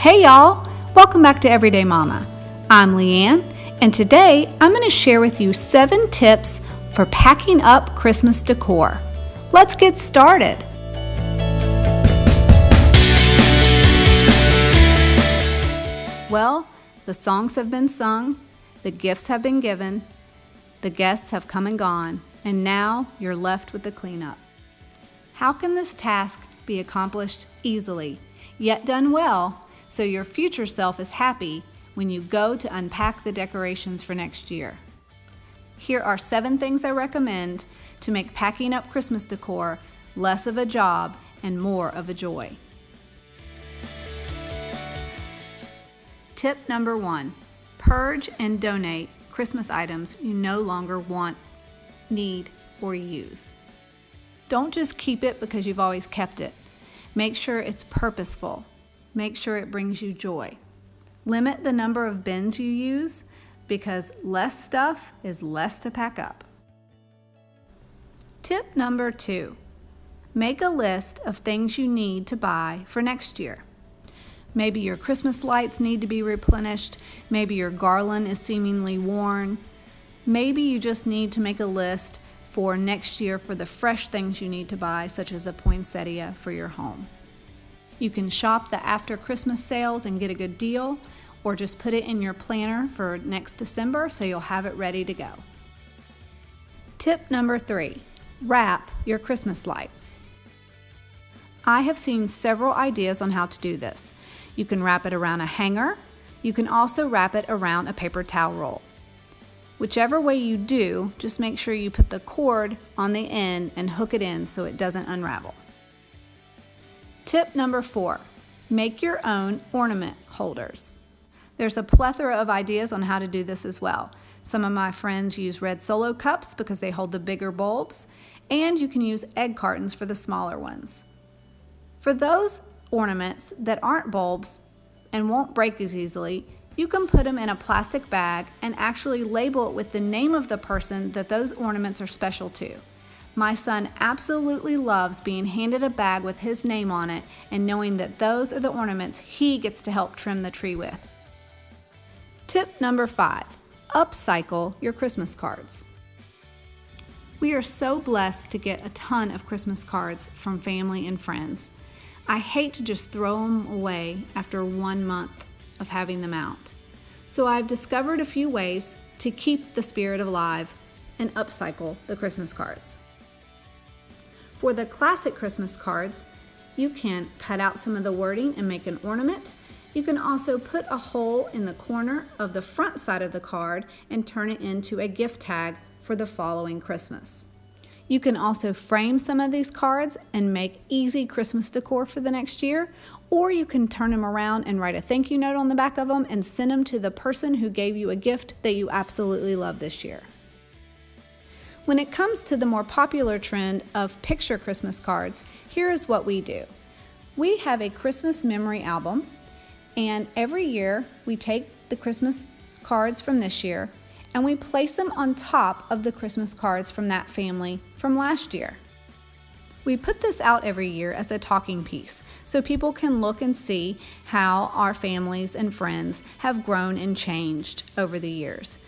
Hey y'all, welcome back to Everyday Mama. I'm Leanne, and today I'm going to share with you 7 tips for packing up Christmas decor. Let's get started. Well, the songs have been sung, the gifts have been given, the guests have come and gone, and now you're left with the cleanup. How can this task be accomplished easily, yet done well, so your future self is happy when you go to unpack the decorations for next year? Here are 7 things I recommend to make packing up Christmas decor less of a job and more of a joy. Tip number 1, purge and donate Christmas items you no longer want, need, or use. Don't just keep it because you've always kept it. Make sure it's purposeful. Make sure it brings you joy. Limit the number of bins you use because less stuff is less to pack up. Tip number 2, make a list of things you need to buy for next year. Maybe your Christmas lights need to be replenished. Maybe your garland is seemingly worn. Maybe you just need to make a list for next year for the fresh things you need to buy, such as a poinsettia for your home. You can shop the after Christmas sales and get a good deal, or just put it in your planner for next December so you'll have it ready to go. Tip number 3, wrap your Christmas lights. I have seen several ideas on how to do this. You can wrap it around a hanger. You can also wrap it around a paper towel roll. Whichever way you do, just make sure you put the cord on the end and hook it in so it doesn't unravel. Tip number 4, make your own ornament holders. There's a plethora of ideas on how to do this as well. Some of my friends use red Solo cups because they hold the bigger bulbs, and you can use egg cartons for the smaller ones. For those ornaments that aren't bulbs and won't break as easily, you can put them in a plastic bag and actually label it with the name of the person that those ornaments are special to. My son absolutely loves being handed a bag with his name on it and knowing that those are the ornaments he gets to help trim the tree with. Tip number 5, upcycle your Christmas cards. We are so blessed to get a ton of Christmas cards from family and friends. I hate to just throw them away after 1 month of having them out. So I've discovered a few ways to keep the spirit alive and upcycle the Christmas cards. For the classic Christmas cards, you can cut out some of the wording and make an ornament. You can also put a hole in the corner of the front side of the card and turn it into a gift tag for the following Christmas. You can also frame some of these cards and make easy Christmas decor for the next year, or you can turn them around and write a thank you note on the back of them and send them to the person who gave you a gift that you absolutely love this year. When it comes to the more popular trend of picture Christmas cards, here is what we do. We have a Christmas memory album, and every year we take the Christmas cards from this year and we place them on top of the Christmas cards from that family from last year. We put this out every year as a talking piece so people can look and see how our families and friends have grown and changed over the years.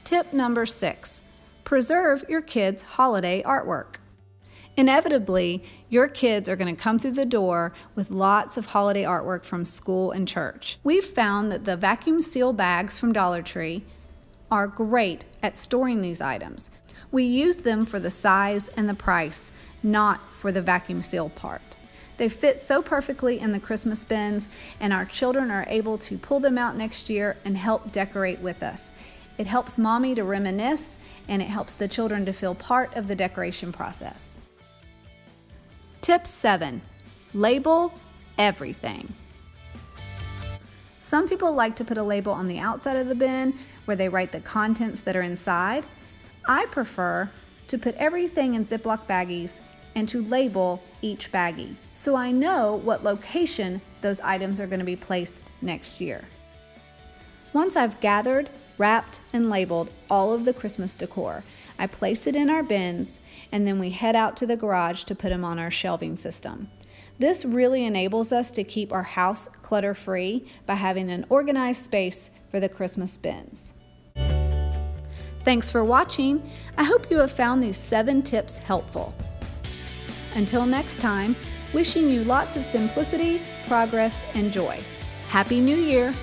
Tip number 6, preserve your kids' holiday artwork. Inevitably, your kids are going to come through the door with lots of holiday artwork from school and church. We've found that the vacuum seal bags from Dollar Tree are great at storing these items. We use them for the size and the price, not for the vacuum seal part. They fit so perfectly in the Christmas bins, and our children are able to pull them out next year and help decorate with us. It helps mommy to reminisce, and it helps the children to feel part of the decoration process. Tip 7, label everything. Some people like to put a label on the outside of the bin where they write the contents that are inside. I prefer to put everything in Ziploc baggies and to label each baggie so I know what location those items are going to be placed next year. Once I've gathered, wrapped, and labeled all of the Christmas decor, I place it in our bins, and then we head out to the garage to put them on our shelving system. This really enables us to keep our house clutter-free by having an organized space for the Christmas bins. Thanks for watching. I hope you have found these 7 tips helpful. Until next time, wishing you lots of simplicity, progress, and joy. Happy New Year!